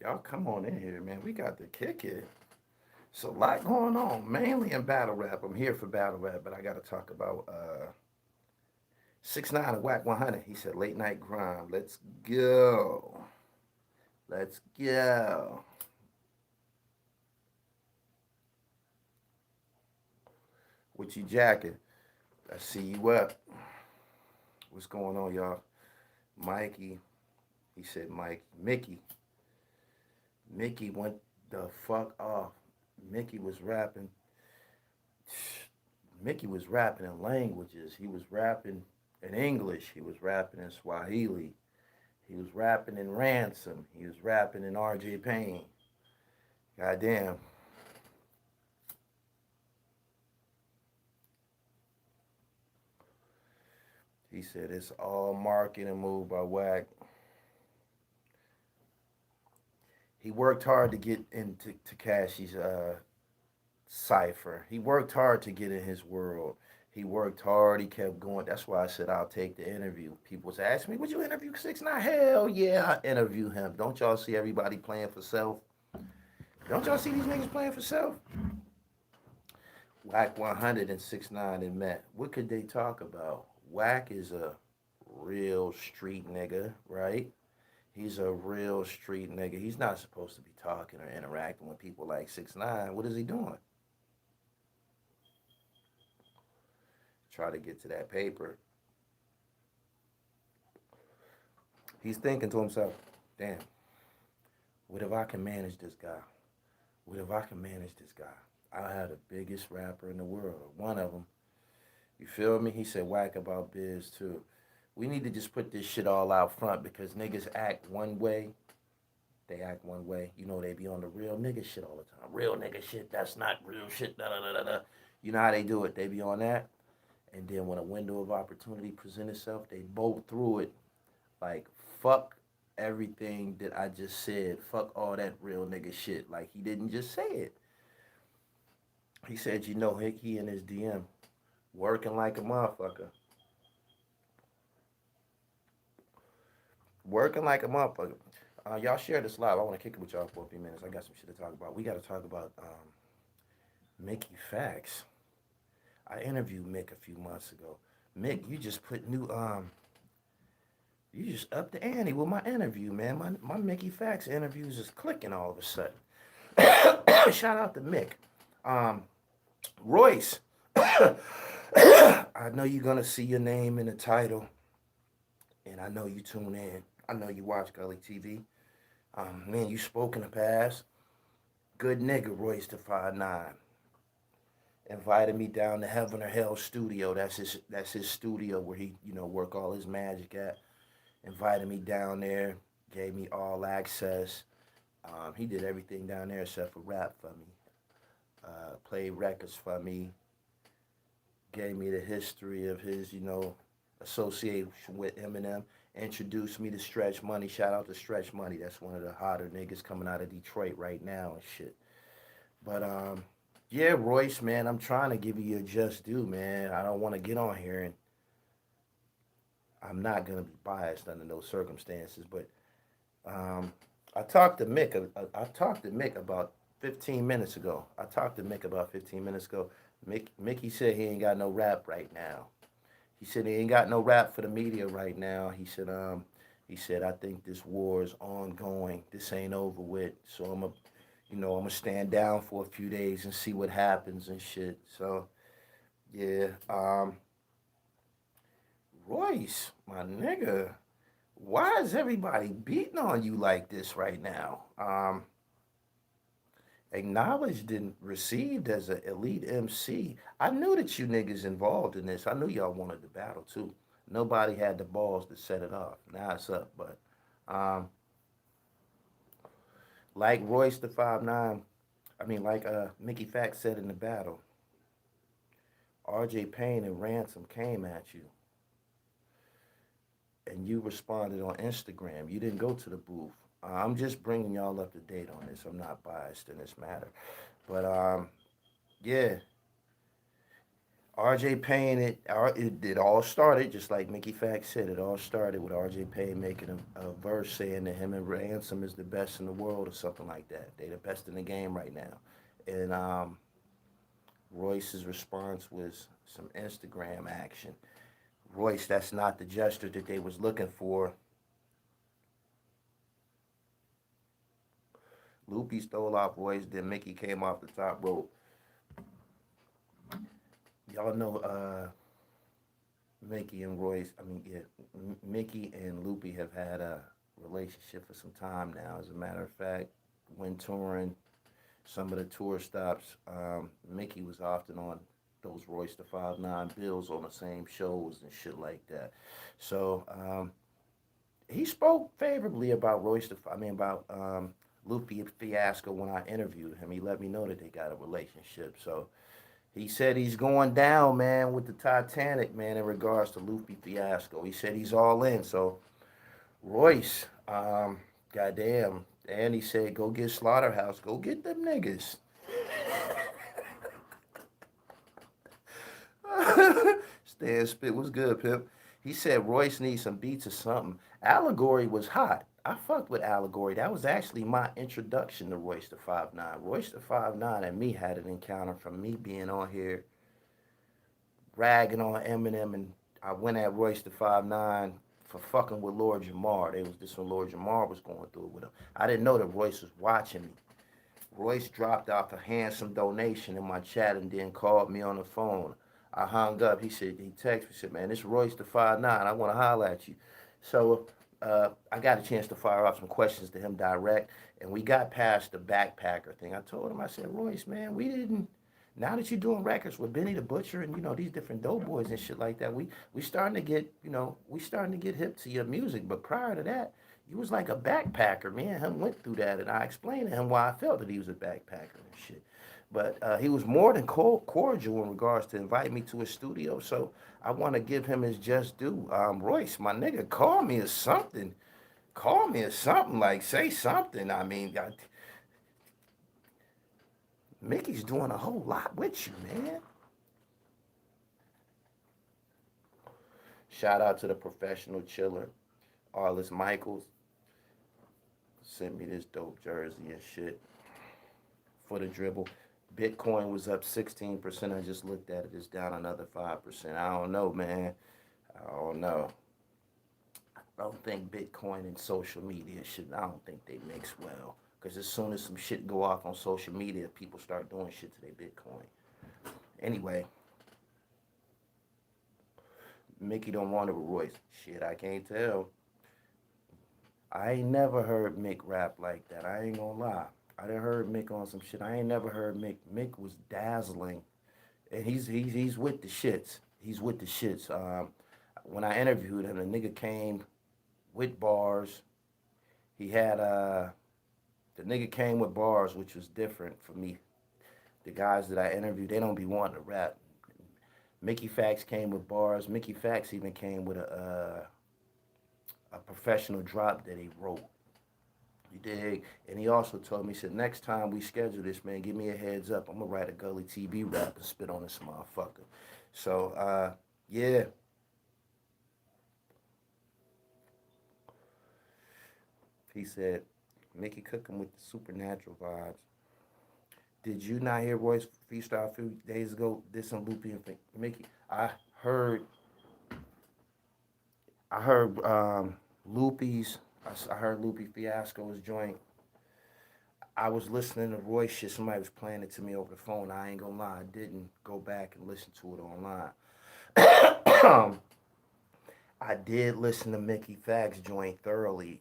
Y'all come on in here, man. We got to kick it. It's a lot going on, mainly in battle rap. I'm here for battle rap, but I got to talk about 6ix9ine and Wack 100. He said late night grind. Let's go. Let's go. With your jacket. I see you up. What's going on, y'all? Mikey. He said Mike. Mickey went the fuck off. Mickey was rapping. Mickey was rapping in languages. He was rapping in English. He was rapping in Swahili. He was rapping in Ransom. He was rapping in RJ Payne. Goddamn. He said it's all marketing move by Wack. He worked hard to get into Takashi's cipher. He worked hard to get in his world. He worked hard. He kept going. That's why I said I'll take the interview. People was asking me, "Would you interview 6ix9ine?" Hell yeah, I interview him. Don't y'all see everybody playing for self? Don't y'all see these niggas playing for self? Wack 100 and 6ix9ine and met. What could they talk about? Wack is a real street nigga, right? He's a real street nigga. He's not supposed to be talking or interacting with people like 6ix9ine. What is he doing? Try to get to that paper. He's thinking to himself, damn, what if I can manage this guy? What if I can manage this guy? I'll have the biggest rapper in the world. One of them. You feel me? He said whack about biz too. We need to just put this shit all out front because niggas act one way. They act one way. You know, they be on the real nigga shit all the time. Real nigga shit, that's not real shit. Da, da, da, da, da. You know how they do it. They be on that. And then when a window of opportunity present itself, they bolt through it like, fuck everything that I just said. Fuck all that real nigga shit. Like, he didn't just say it. He said, you know, he in his DM working like a motherfucker. Working like a motherfucker. Y'all share this live. I want to kick it with y'all for a few minutes. I got some shit to talk about. We got to talk about Mickey Facts. I interviewed Mick a few months ago. Mick, you just put new you just upped the ante with my interview, man. My Mickey Facts interviews is clicking all of a sudden. Shout out to Mick. Um, Royce. I know you're gonna see your name in the title, and I know you tune in. I know you watch Gully TV. Man, you spoke in the past. Good nigga, Royce the 5'9". Invited me down to Heaven or Hell studio. That's his studio where he, work all his magic at. Invited me down there, gave me all access. He did everything down there except for rap for me. Played records for me. Gave me the history of his, association with Eminem. Introduced me to Stretch Money. Shout out to Stretch Money. That's one of the hotter niggas coming out of Detroit right now and shit. But yeah, Royce, man, I'm trying to give you your just due, man. I don't want to get on here and I'm not gonna be biased under those circumstances, but I talked to Mick. I talked to Mick about 15 minutes ago. I talked to Mick about 15 minutes ago. Mickey said he ain't got no rap right now. He said he ain't got no rap for the media right now. He said I think this war is ongoing. This ain't over with. So I'm gonna stand down for a few days and see what happens and shit. So yeah, Royce, my nigga, why is everybody beating on you like this right now? Acknowledged and received as an elite MC. I knew that you niggas involved in this. I knew y'all wanted the battle too. Nobody had the balls to set it off. Now it's up, but um, like Royce the 5'9", like Mickey Fax said in the battle, RJ Payne and Ransom came at you, and you responded on Instagram. You didn't go to the booth. I'm just bringing y'all up to date on this. I'm not biased in this matter, but yeah, RJ Payne, it all started, just like Mickey Fax said, it all started with RJ Payne making a verse saying that him and Ransom is the best in the world or something like that. They the best in the game right now. And Royce's response was some Instagram action. Royce, that's not the gesture that they was looking for. Loopy stole off Royce, then Mickey came off the top rope. Y'all know Mickey and Royce, I mean, yeah, Mickey and Loopy have had a relationship for some time now. As a matter of fact, when touring some of the tour stops, Mickey was often on those Royce the 5'9" bills on the same shows and shit like that. So he spoke favorably about about Lupe Fiasco when I interviewed him. He let me know that they got a relationship. So he said he's going down, man, with the Titanic, man, in regards to Lupe Fiasco. He said he's all in. So Royce, goddamn, and he said, go get Slaughterhouse, go get them niggas. Stan Spit was good, Pimp. He said Royce needs some beats or something. Allegory was hot. I fucked with Allegory. That was actually my introduction to Royce the 5'9". Royce the 5'9" and me had an encounter from me being on here ragging on Eminem, and I went at Royce the 5'9" for fucking with Lord Jamar. They was this when Lord Jamar was going through it with him. I didn't know that Royce was watching me. Royce dropped off a handsome donation in my chat and then called me on the phone. I hung up. He texted me, said, man, this Royce the 5'9". I want to holler at you. So I got a chance to fire off some questions to him direct, and we got past the backpacker thing. I told him, I said, Royce, man, we didn't. Now that you're doing records with Benny the Butcher and these different dope boys and shit like that, we starting to get we starting to get hip to your music. But prior to that, you was like a backpacker. Me and him went through that, and I explained to him why I felt that he was a backpacker and shit. But he was more than cordial in regards to invite me to his studio. So I want to give him his just due. Royce, my nigga, call me or something. Call me or something. Like, say something. I mean, Mickey's doing a whole lot with you, man. Shout out to the professional chiller, Arliss Michaels. Sent me this dope jersey and shit for the dribble. Bitcoin was up 16%. I just looked at it. It's down another 5%. I don't know, man. I don't know. I don't think Bitcoin and social media should. I don't think they mix well. Because as soon as some shit go off on social media, people start doing shit to their Bitcoin. Anyway, Mickey don't want it with Royce. Shit, I can't tell. I ain't never heard Mick rap like that. I ain't gonna lie. I done heard Mick on some shit. I ain't never heard Mick. Mick was dazzling, and he's with the shits. He's with the shits. When I interviewed him, the nigga came with bars. He had the nigga came with bars, which was different for me. The guys that I interviewed, they don't be wanting to rap. Mickey Fax came with bars. Mickey Fax even came with a professional drop that he wrote. You dig? And he also told me, he said, next time we schedule this, man, give me a heads up. I'm going to write a Gully TV rap and spit on this motherfucker. So, yeah. He said, Mickey cooking with the supernatural vibes. Did you not hear Royce freestyle a few days ago? This on Loopy and Mickey. Heard I heard Loopy's. I heard Loopy Fiasco's joint. I was listening to Royce shit. Somebody was playing it to me over the phone. I ain't gonna lie. I didn't go back and listen to it online. I did listen to Mickey Fags joint thoroughly.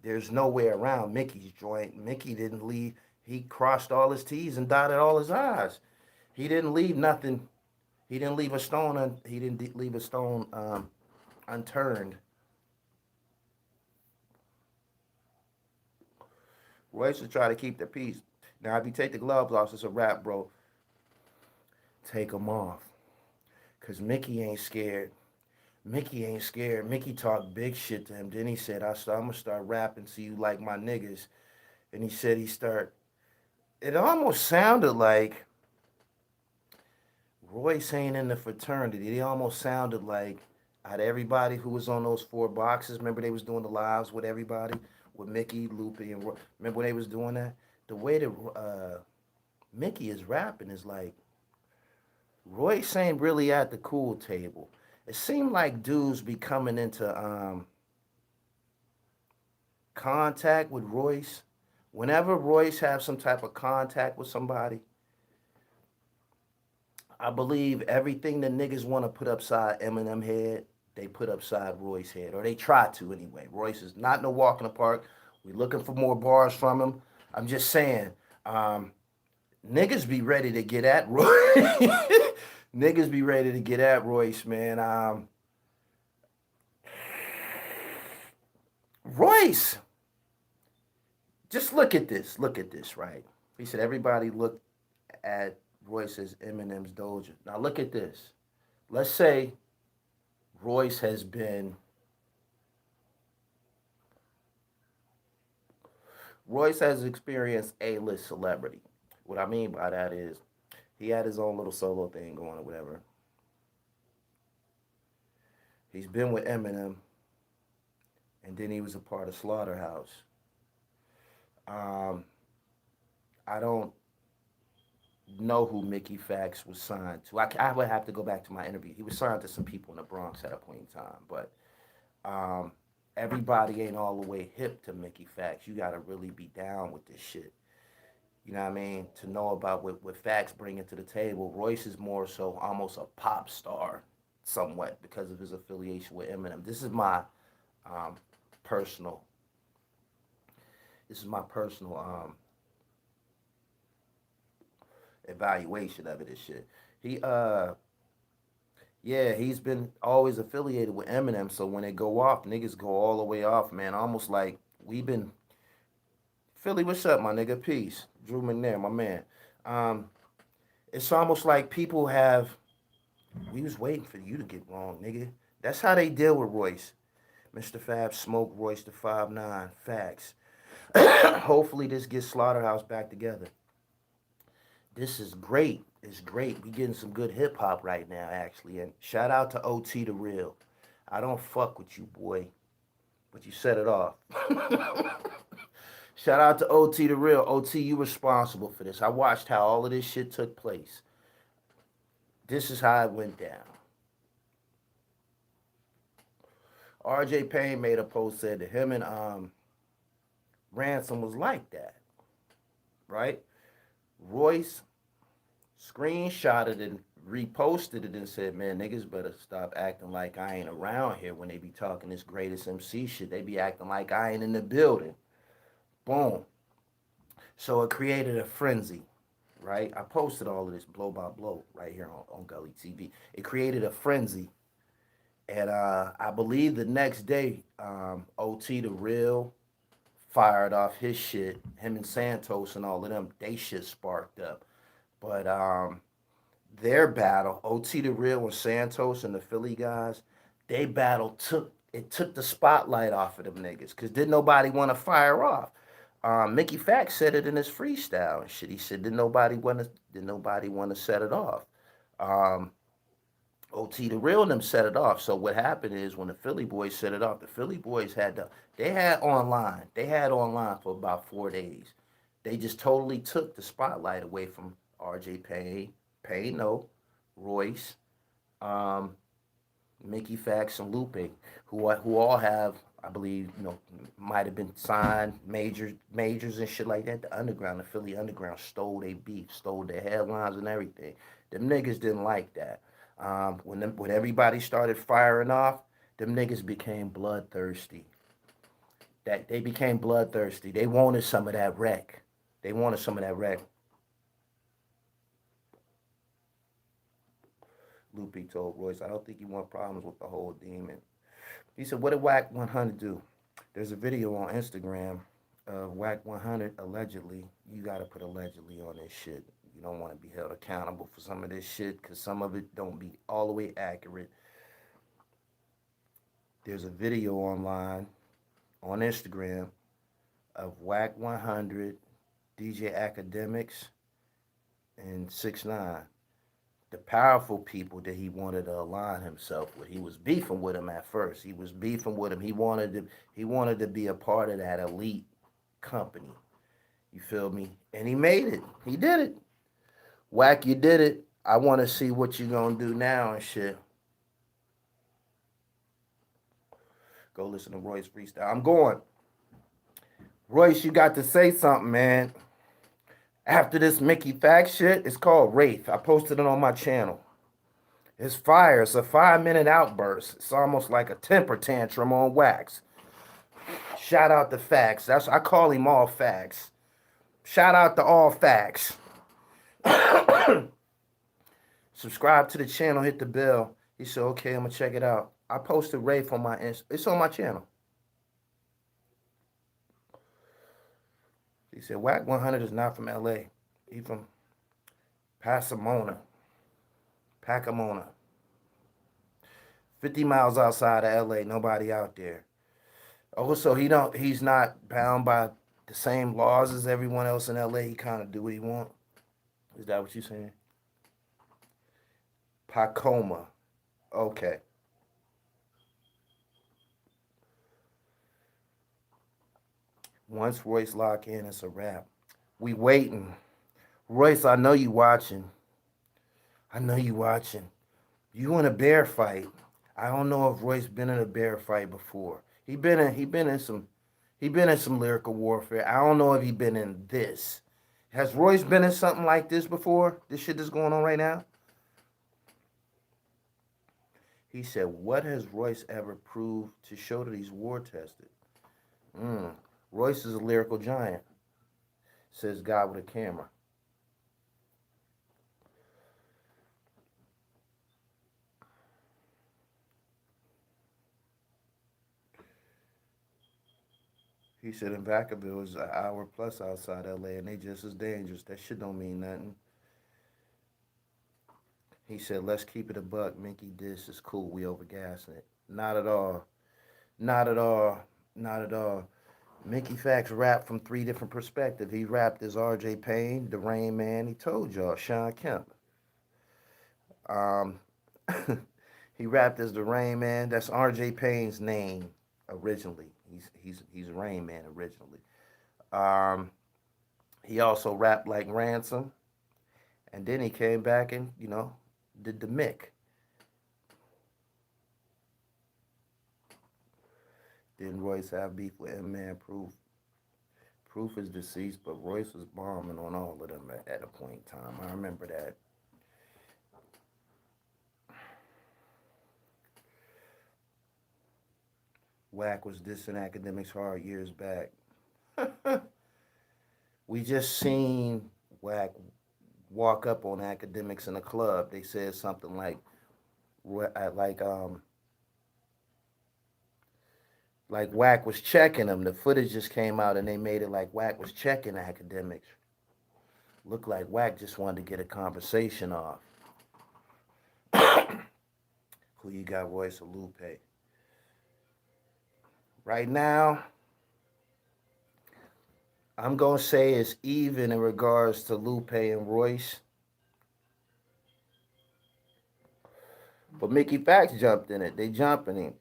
There's no way around Mickey's joint. Mickey didn't leave. He crossed all his T's and dotted all his I's. He didn't leave nothing. He didn't leave a stone. He didn't leave a stone unturned. Royce would try to keep the peace. Now, if you take the gloves off, it's a rap, bro. Take them off. Because Mickey ain't scared. Mickey ain't scared. Mickey talked big shit to him. Then he said, I'm going to start rapping so you like my niggas. And he said it almost sounded like Royce ain't in the fraternity. He almost sounded like out of everybody who was on those four boxes. Remember they was doing the lives with everybody, with Mickey, Lupe, and Roy. Remember when they was doing that? The way that Mickey is rapping is like Royce ain't really at the cool table. It seemed like dudes be coming into contact with Royce. Whenever Royce have some type of contact with somebody, I believe everything the niggas want to put upside Eminem head, they put upside Royce head, or they try to anyway. Royce is not no walk in the park. We looking for more bars from him. I'm just saying, um, niggas be ready to get at Royce. Niggas be ready to get at Royce, man. Royce, just look at this. Look at this, right? He said everybody look at Royce as Eminem's Doja. Now look at this. Let's say Royce has been Royce has experienced A-list celebrity. What I mean by that is he had his own little solo thing going or whatever. He's been with Eminem, and then he was a part of Slaughterhouse. Um, I don't know who Mickey Fax was signed to. I would have to go back to my interview. He was signed to some people in the Bronx at a point in time, but um, everybody ain't all the way hip to Mickey Fax. You got to really be down with this shit. You know what I mean? To know about what Fax bringing to the table. Royce is more so almost a pop star, somewhat because of his affiliation with Eminem. This is my um, personal. This is my personal evaluation of it. This shit. He Yeah, he's been always affiliated with Eminem. So when they go off, niggas go all the way off, man. Almost like we've been Philly. What's up, my nigga? Peace. Drew McNair, my man. Um, it's almost like people have. We was waiting for you to get wrong, nigga. That's how they deal with Royce. Mr. Fab Smoke Royce the 5'9". Facts. Hopefully this gets Slaughterhouse back together. This is great. It's great. We getting some good hip hop right now, actually. And shout out to OT the Real. I don't fuck with you, boy, but you set it off. Shout out to OT the Real. OT, you responsible for this. I watched how all of this shit took place. This is how it went down. RJ Payne made a post said that him and Ransom was like that, right? Royce screenshotted and reposted it and said, man, niggas better stop acting like I ain't around here when they be talking this greatest MC shit. They be acting like I ain't in the building. Boom. So it created a frenzy, right? I posted all of this blow by blow right here on Gully TV. It created a frenzy. And I believe the next day, OT the Real fired off his shit. Him and Santos and all of them, they shit sparked up. But their battle, OT the Real and Santos and the Philly guys, they battle took the spotlight off of them niggas because didn't nobody want to fire off. Mickey Fax said it in his freestyle and shit. He said did nobody want to set it off. Um, OT the Real and them set it off. So what happened is when the Philly boys set it off, the Philly boys they had online. They had online for about 4 days. They just totally took the spotlight away from RJ Payne, Royce, um, Mickey Fax, and Lupe, who all have, I believe, might have been signed majors and shit like that. The Philly Underground stole their beef, stole their headlines and everything. Them niggas didn't like that. When everybody started firing off, them niggas became bloodthirsty. They became bloodthirsty. They wanted some of that wreck. They wanted some of that wreck. Lupe told Royce, I don't think you want problems with the whole demon. He said, what did Wack 100 do? There's a video on Instagram of Wack 100 allegedly. You got to put allegedly on this shit. You don't want to be held accountable for some of this shit because some of it don't be all the way accurate. There's a video online on Instagram of Wack 100, DJ Academics, and 6ix9ine the powerful people that he wanted to align himself with. He was beefing with him at first. He was beefing with him. He wanted to be a part of that elite company. You feel me? And he made it. He did it. Wack, you did it. I want to see what you gonna do now and shit. Go listen to Royce freestyle. I'm going. Royce, you got to say something, man. After this Mickey Fact shit, it's called Wraith. I posted it on my channel. It's fire. It's a 5-minute outburst. It's almost like a temper tantrum on wax. Shout out to Facts. I call him All Facts. Shout out to All Facts. Subscribe to the channel. Hit the bell. He said, okay, I'm gonna check it out. I posted Wraith on my it's on my channel. He said, Wack 100 is not from LA. He from Pacamona. 50 miles outside of LA, nobody out there. Also, he's not bound by the same laws as everyone else in LA. He kind of do what he want. Is that what you're saying? Pacoma. Okay. Once Royce lock in, it's a wrap. We waiting. Royce, I know you watching. You in a bear fight. I don't know if Royce been in a bear fight before. He been in some lyrical warfare. I don't know if he been in this. Has Royce been in something like this before? This shit that's going on right now? He said, what has Royce ever proved to show that he's war tested? Royce is a lyrical giant, says God with a camera. He said in Vacaville is an hour plus outside LA and they just as dangerous. That shit don't mean nothing. He said, let's keep it a buck. Minky, this is cool. We overgassing it. Not at all. Not at all. Not at all. Mickey Facts rapped from 3 different perspectives. He rapped as R.J. Payne, the Rain Man. He told y'all, Sean Kemp. He rapped as the Rain Man. That's R.J. Payne's name originally. He's Rain Man originally. He also rapped like Ransom, and then he came back and did the Mick. Didn't Royce have beef with M-Man? Proof is deceased, but Royce was bombing on all of them at a point in time. I remember that. Wack was dissing academics hard years back. We just seen Wack walk up on academics in a club. They said something like Wack was checking them. The footage just came out and they made it like Wack was checking academics. Looked like Wack just wanted to get a conversation off. Who you got, Royce or Lupe? Right now, I'm going to say it's even in regards to Lupe and Royce. But Mickey Facts jumped in it. They jumping him.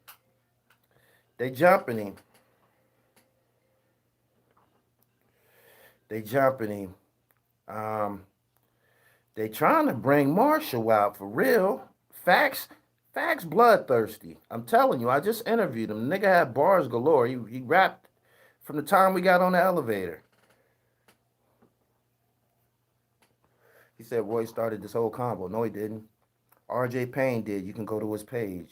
They jumping him. They trying to bring Marshall out for real. Facts bloodthirsty. I'm telling you, I just interviewed him. The nigga had bars galore. He rapped from the time we got on the elevator. He said Roy started this whole combo. No, he didn't. R.J. Payne did. You can go to his page.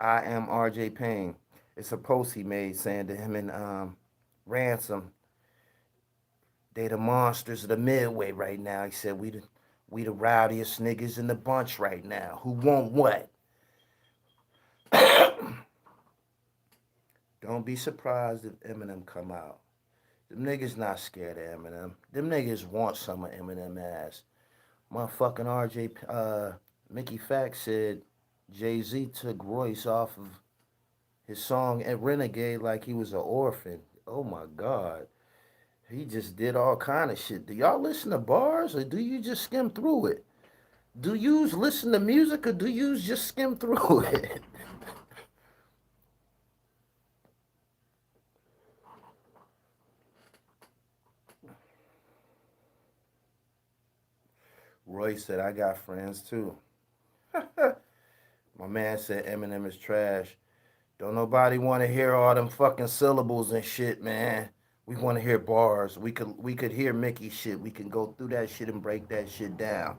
I am R.J. Payne. It's a post he made saying to him and Ransom, they the monsters of the Midway right now. He said, we the rowdiest niggas in the bunch right now. Who want what? Don't be surprised if Eminem come out. Them niggas not scared of Eminem. Them niggas want some of Eminem ass. Motherfucking Mickey Facts said Jay-Z took Royce off of his song at Renegade like he was an orphan. Oh my God. He just did all kind of shit. Do y'all listen to bars or do you just skim through it? Do yous listen to music or do yous just skim through it? Royce said, I got friends too. My man said Eminem is trash. Don't nobody want to hear all them fucking syllables and shit, man. We want to hear bars. We could hear Mickey shit. We can go through that shit and break that shit down.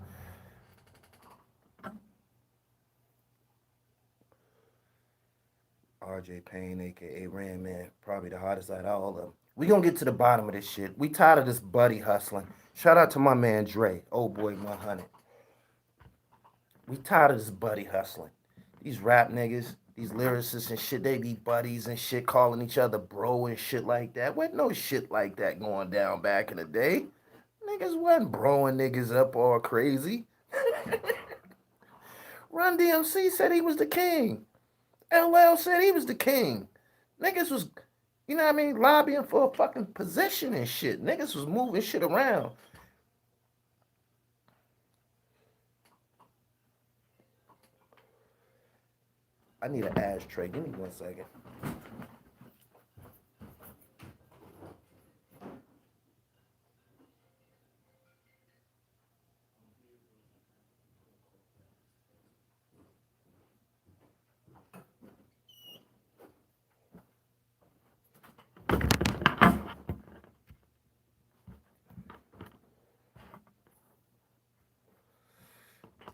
RJ Payne, aka Ran Man, probably the hottest out of all of them. We gonna get to the bottom of this shit. We tired of this buddy hustling. Shout out to my man Dre, old boy 100. We tired of this buddy hustling. These rap niggas, these lyricists and shit, they be buddies and shit, calling each other bro and shit like that. What no shit like that going down back in the day. Niggas wasn't broing niggas up all crazy. Run DMC said he was the king. LL said he was the king. Niggas was, you know what I mean, lobbying for a fucking position and shit. Niggas was moving shit around. I need an ashtray. Give me 1 second.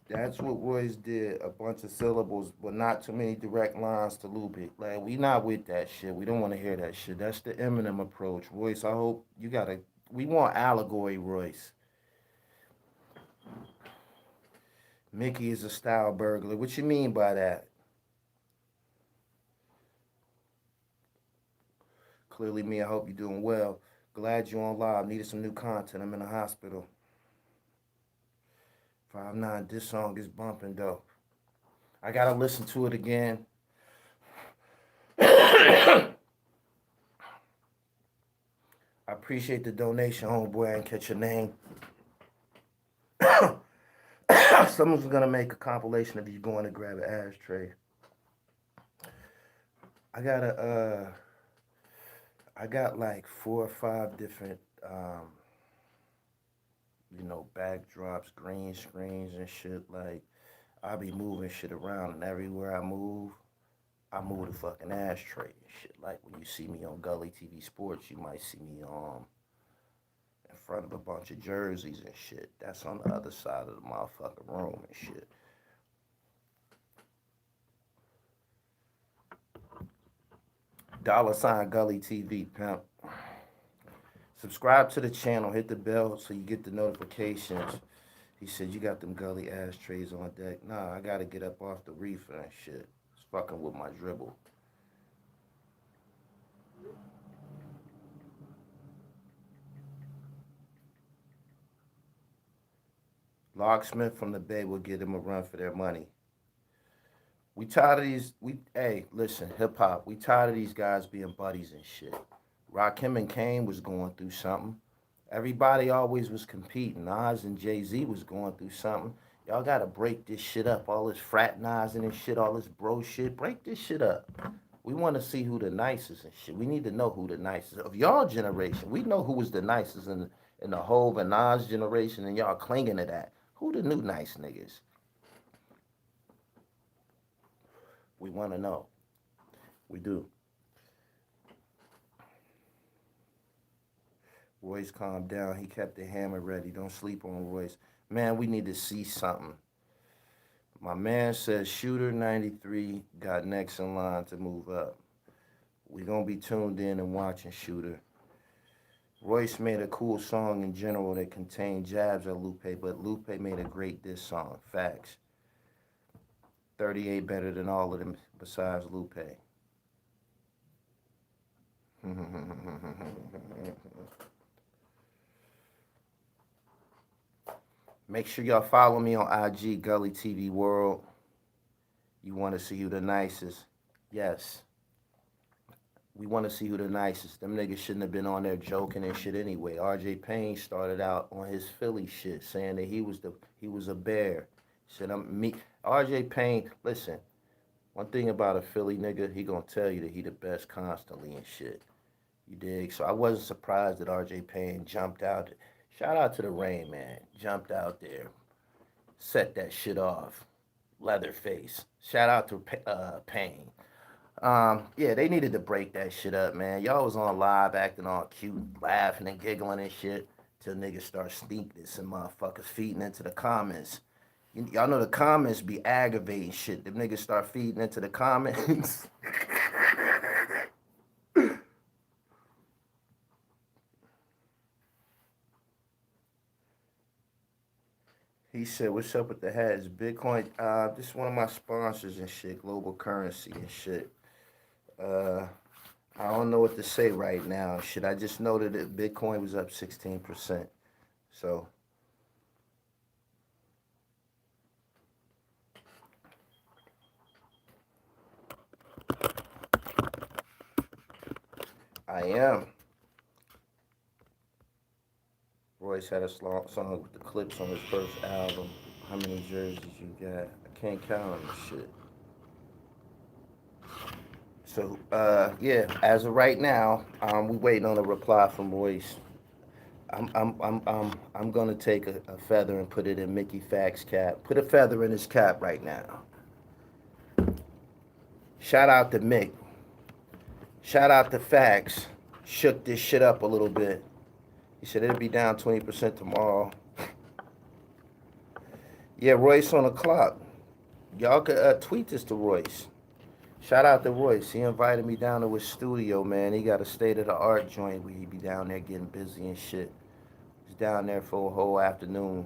That's what Royce did. A bunch of syllables, but not too many direct lines to loop it. Like, we not with that shit. We don't want to hear that shit. That's the Eminem approach. Royce, I hope you gotta. We want allegory, Royce. Mickey is a style burglar. What you mean by that? Clearly, me. I hope you're doing well. Glad you're on live. Needed some new content. I'm in the hospital. 6ix9ine. This song is bumping though. I gotta listen to it again. I appreciate the donation, homeboy. I didn't catch your name. Someone's gonna make a compilation of you going to grab an ashtray. I got a I got like 4 or 5 different backdrops, green screens and shit. Like, I be moving shit around, and everywhere I move the fucking ashtray and shit. Like, when you see me on Gully TV Sports, you might see me in front of a bunch of jerseys and shit. That's on the other side of the motherfucking room and shit. $ Gully TV, pimp. Subscribe to the channel, hit the bell so you get the notifications. He said, you got them Gully ashtrays on deck. Nah, I gotta get up off the reefer and shit. It's fucking with my dribble. Locksmith from the Bay will get them a run for their money. We tired of these. Hey, listen, hip hop. We tired of these guys being buddies and shit. Rakim and Kane was going through something. Everybody always was competing. Nas and Jay Z was going through something. Y'all gotta break this shit up. All this fraternizing and shit, all this bro shit. Break this shit up. We want to see who the nicest and shit. We need to know who the nicest of y'all generation. We know who was the nicest in the Hove and Nas generation, and y'all clinging to that. Who the new nice niggas? We want to know. We do. Royce calmed down. He kept the hammer ready. Don't sleep on Royce. Man, we need to see something. My man says Shooter 93 got next in line to move up. We gonna be tuned in and watching Shooter. Royce made a cool song in general that contained jabs at Lupe, but Lupe made a great diss song. Facts. 38 better than all of them besides Lupe. Make sure y'all follow me on IG, Gully TV World. You want to see who the nicest? Yes. We want to see who the nicest. Them niggas shouldn't have been on there joking and shit anyway. RJ Payne started out on his Philly shit, saying that he was a bear. Shit, I'm me. RJ Payne, listen, one thing about a Philly nigga, he gonna tell you that he the best constantly and shit. You dig? So I wasn't surprised that RJ Payne jumped out. Shout out to the Rain Man. Jumped out there, set that shit off. Leatherface. Shout out to Payne. Yeah, they needed to break that shit up, man. Y'all was on live acting all cute, laughing and giggling and shit, till niggas start sneaking this and motherfuckers feeding into the comments. Y'all know the comments be aggravating shit. The niggas start feeding into the comments. He said, "What's up with the hats? Bitcoin. This is one of my sponsors and shit. Global currency and shit. Uh, I don't know what to say right now. Shit, I just noted that Bitcoin was up 16%. So I am. Royce had a song with the clips on his first album. How many jerseys you got? I can't count on this shit. So, yeah, as of right now, we waiting on a reply from Royce. I'm gonna take a feather and put it in Mickey Fax's cap. Put a feather in his cap right now. Shout out to Mick. Shout out to Fax. Shook this shit up a little bit. He said it'll be down 20% tomorrow. Yeah, Royce on the clock. Y'all could tweet this to Royce. Shout out to Royce. He invited me down to his studio, man. He got a state of the art joint where he be down there getting busy and shit. He's down there for a whole afternoon.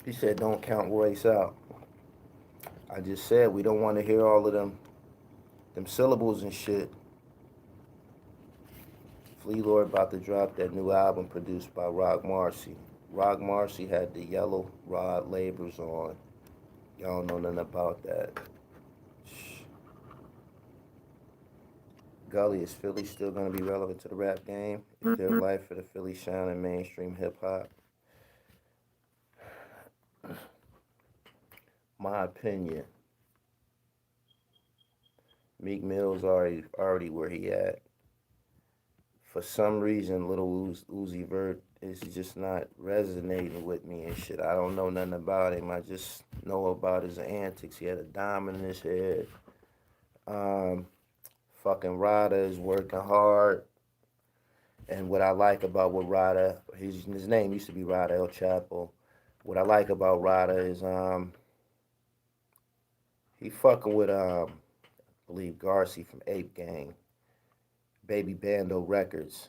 He said, don't count Royce out. I just said we don't want to hear all of them syllables and shit. Flea Lord about to drop that new album produced by Rock Marcy. Rock Marcy had the yellow rod labels on. Y'all know nothing about that. Gully, is Philly still gonna be relevant to the rap game? Is there life for the Philly sound in mainstream hip hop? My opinion, Meek Mill's already where he at. For some reason, Little Uzi Vert is just not resonating with me and shit. I don't know nothing about him. I just know about his antics. He had a diamond in his head. Um, Fucking Rada is working hard. And what I like about what Rada, his name used to be Rada El Chapo. What I like about Rada is he fucking with I believe Garci from Ape Gang, Baby Bando Records,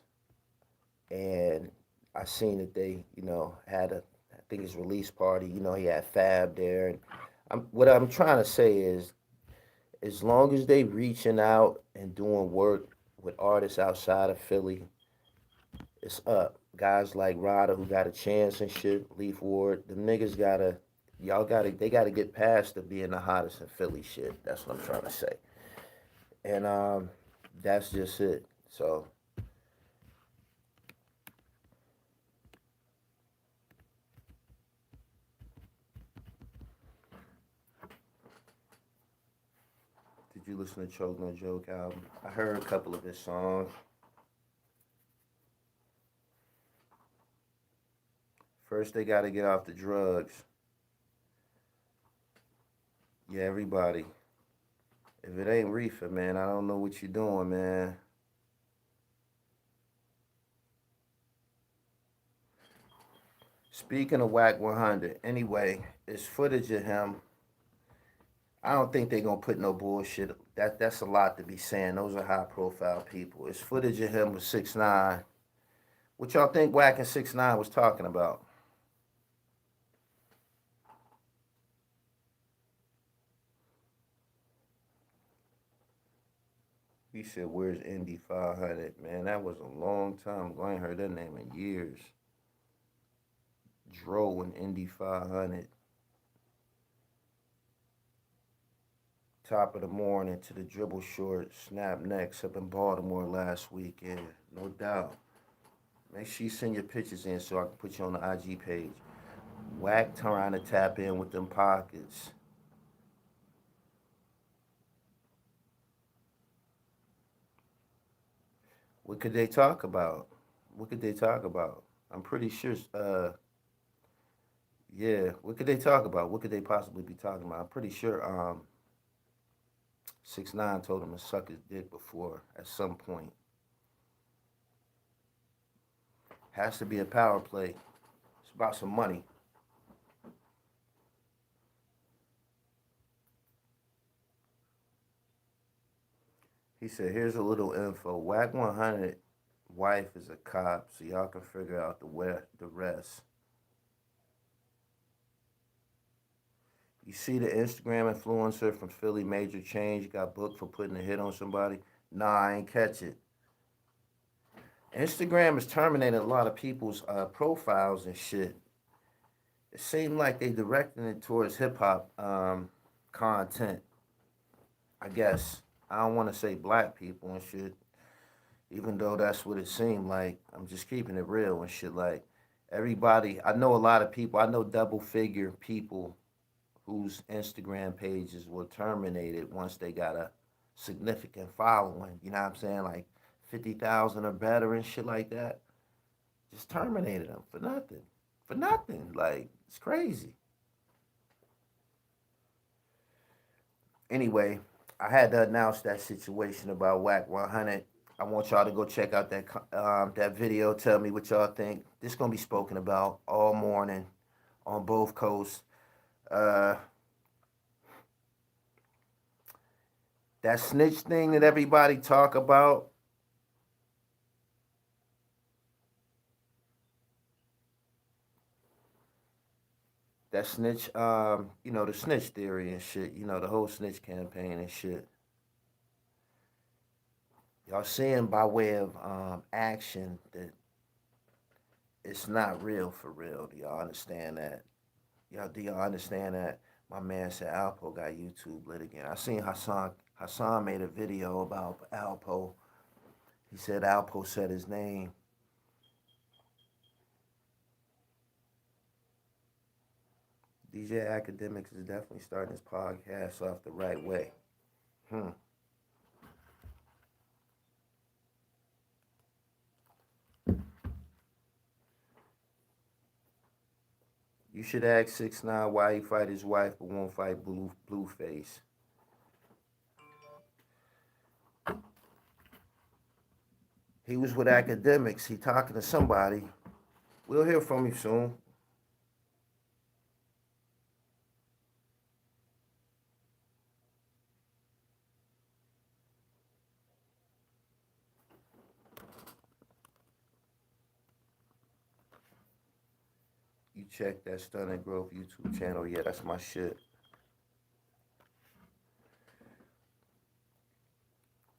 and I seen that they had I think his release party. He had Fab there, and what I'm trying to say is as long as they reaching out and doing work with artists outside of Philly, it's up. Guys like Ryder who got a chance and shit, Leaf Ward, them niggas they gotta get past the being the hottest in Philly shit. That's what I'm trying to say. And that's just it. So did you listen to Choke No Joke album? I heard a couple of his songs. First they gotta get off the drugs. Yeah, everybody. If it ain't reefer, man, I don't know what you're doing, man. Speaking of Wack 100, anyway, it's footage of him. I don't think they're gonna put no bullshit. That's a lot to be saying. Those are high profile people. It's footage of him with 6ix9ine. What y'all think Wack and 6ix9ine was talking about? He said, "Where's Indy 500?" Man, that was a long time ago. I ain't heard that name in years. Dro and Indy 500. Top of the morning to the dribble short, snap next up in Baltimore last week. Yeah, no doubt. Make sure you send your pictures in so I can put you on the IG page. Wack trying to tap in with them pockets. What could they talk about? What could they talk about? I'm pretty sure. Yeah. What could they talk about? What could they possibly be talking about? I'm pretty sure. 6ix9ine told him to suck his dick before at some point. Has to be a power play. It's about some money. He said, "Here's a little info. Wack 100 wife is a cop, so y'all can figure out the rest." You see the Instagram influencer from Philly, Major Change, got booked for putting a hit on somebody? Nah, I ain't catch it. Instagram is terminating a lot of people's profiles and shit. It seemed like they directing it towards hip hop content. I guess I don't want to say black people and shit, even though that's what it seemed like. I'm just keeping it real and shit. Like everybody, I know a lot of people. I know double figure people whose Instagram pages were terminated once they got a significant following. You know what I'm saying? Like 50,000 or better and shit like that. Just terminated them for nothing. For nothing. Like, it's crazy. Anyway, I had to announce that situation about Wack 100. I want y'all to go check out that video. Tell me what y'all think. This gonna be spoken about all morning on both coasts. Uh, that snitch thing that everybody talk about. That snitch, the snitch theory and shit. The whole snitch campaign and shit. Y'all seeing by way of action that it's not real for real. Do y'all understand that? Do y'all understand that? My man said Alpo got YouTube lit again. I seen Hassan made a video about Alpo. He said Alpo said his name. DJ Academics is definitely starting his podcast off the right way. Hmm. You should ask 6ix9ine why he fight his wife but won't fight Blueface. He was with Academics. He talking to somebody. We'll hear from him soon. You check that Stunning Growth YouTube channel. Yeah, that's my shit.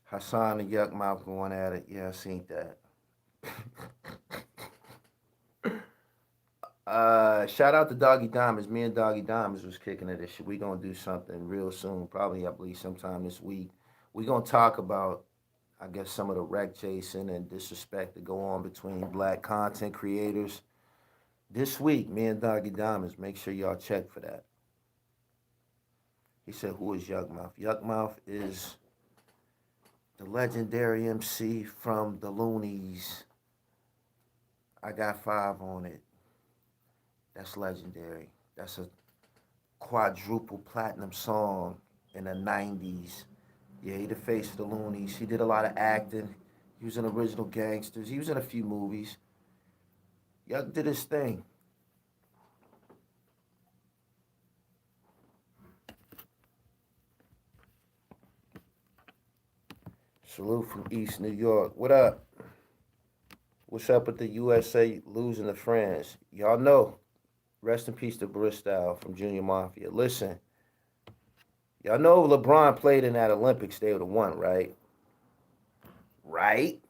Hassan and Yuck Mouth going at it. Yeah, I seen that. Shout out to Doggy Diamonds. Me and Doggy Diamonds was kicking it. This shit. We gonna do something real soon. Probably, I believe, sometime this week. We gonna talk about, I guess, some of the wreck chasing and disrespect that go on between black content creators. This week, me and Doggy Diamonds. Make sure y'all check for that. He said, "Who is Yuck Mouth?" Yuck Mouth is the legendary MC from the Loonies. I got 5 on it. That's legendary. That's a quadruple platinum song in the 90s. Yeah, he the face of the Loonies. He did a lot of acting. He was in Original Gangsters. He was in a few movies. Yuck did his thing. Salute from East New York. What up? What's up with the USA losing to France? Y'all know. Rest in peace to Bristol from Junior Mafia. Listen, y'all know if LeBron played in that Olympics, they would have won, right? Right?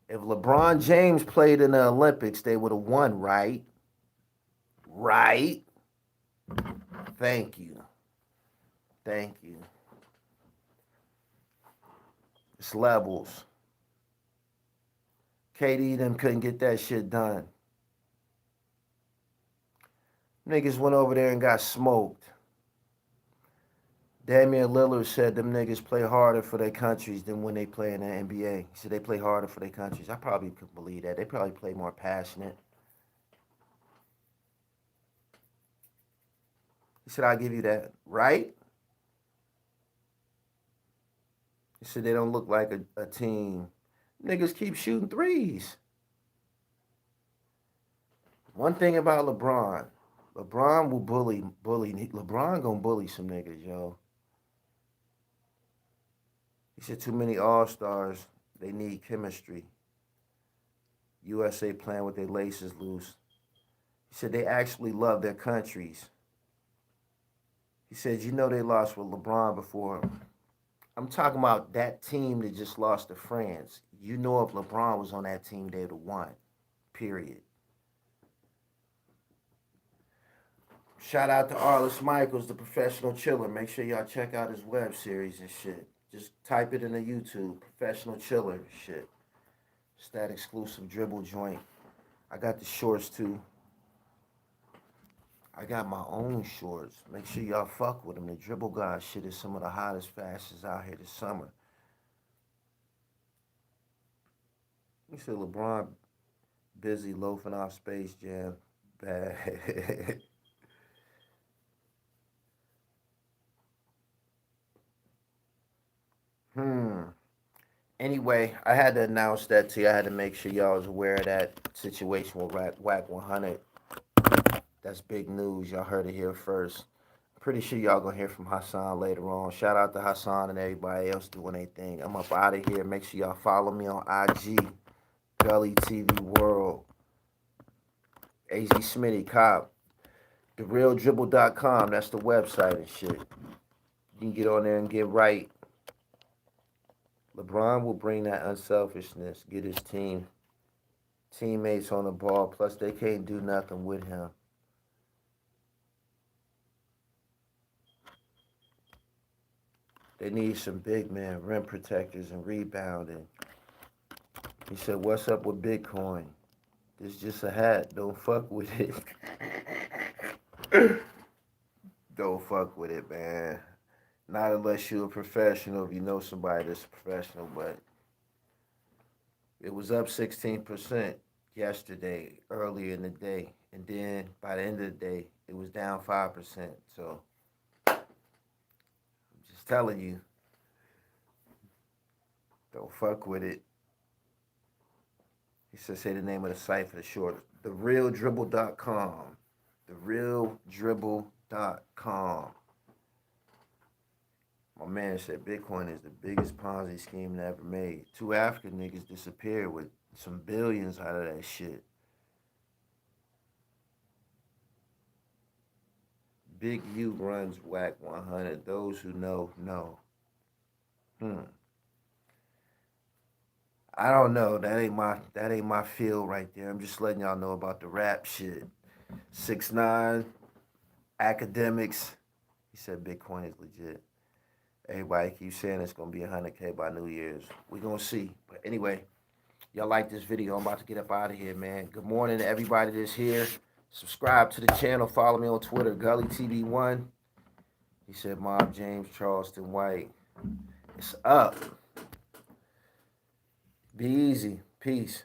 If LeBron James played in the Olympics, they would have won, right? Right? Thank you. Thank you. It's levels. KD them couldn't get that shit done. Niggas went over there and got smoked. Damian Lillard said them niggas play harder for their countries than when they play in the NBA. He said they play harder for their countries. I probably could believe that. They probably play more passionate. He said, I'll give you that. Right? He said they don't look like a team. Niggas keep shooting threes. One thing about LeBron, LeBron will bully. LeBron gonna bully some niggas, yo. He said too many all-stars. They need chemistry. USA playing with their laces loose. He said they actually love their countries. He said, you know they lost with LeBron before. I'm talking about that team that just lost to France. You know if LeBron was on that team, they'd have won. Period. Shout out to Arliss Michaels, the professional chiller. Make sure y'all check out his web series and shit. Just type it in the YouTube, professional chiller shit. It's that exclusive dribble joint. I got the shorts too. I got my own shorts. Make sure y'all fuck with them. The dribble guy shit is some of the hottest fashions out here this summer. You said LeBron busy loafing off Space Jam. Bad. Anyway, I had to announce that to you. I had to make sure y'all was aware of that situation with Wack 100. That's big news. Y'all heard it here first. Pretty sure y'all gonna hear from Hassan later on. Shout out to Hassan and everybody else doing their thing. I'm up out of here. Make sure y'all follow me on IG, Gully TV World, AZ Smitty Cop, TheRealDribble.com. That's the website and shit. You can get on there and get right. LeBron will bring that unselfishness, get his teammates on the ball. Plus, they can't do nothing with him. They need some big man rim protectors and rebounding. He said, what's up with Bitcoin? It's just a hat. Don't fuck with it. Don't fuck with it, man. Not unless you're a professional, if you know somebody that's a professional, but it was up 16% yesterday, earlier in the day. And then by the end of the day, it was down 5%. So I'm just telling you, don't fuck with it. He said, say the name of the site for the short. TheRealDribble.com. TheRealDribble.com. My man said Bitcoin is the biggest Ponzi scheme ever made. Two African niggas disappeared with some billions out of that shit. Big U runs Wack 100. Those who know, know. I don't know. That ain't my field right there. I'm just letting y'all know about the rap shit. 6ix9ine, academics. He said Bitcoin is legit. Everybody keeps saying it's gonna be 100K by New Year's. We gonna see. But anyway, y'all like this video. I'm about to get up out of here, man. Good morning to everybody that's here. Subscribe to the channel. Follow me on Twitter, Gully TV1. He said Mob James Charleston White. It's up. Be easy. Peace.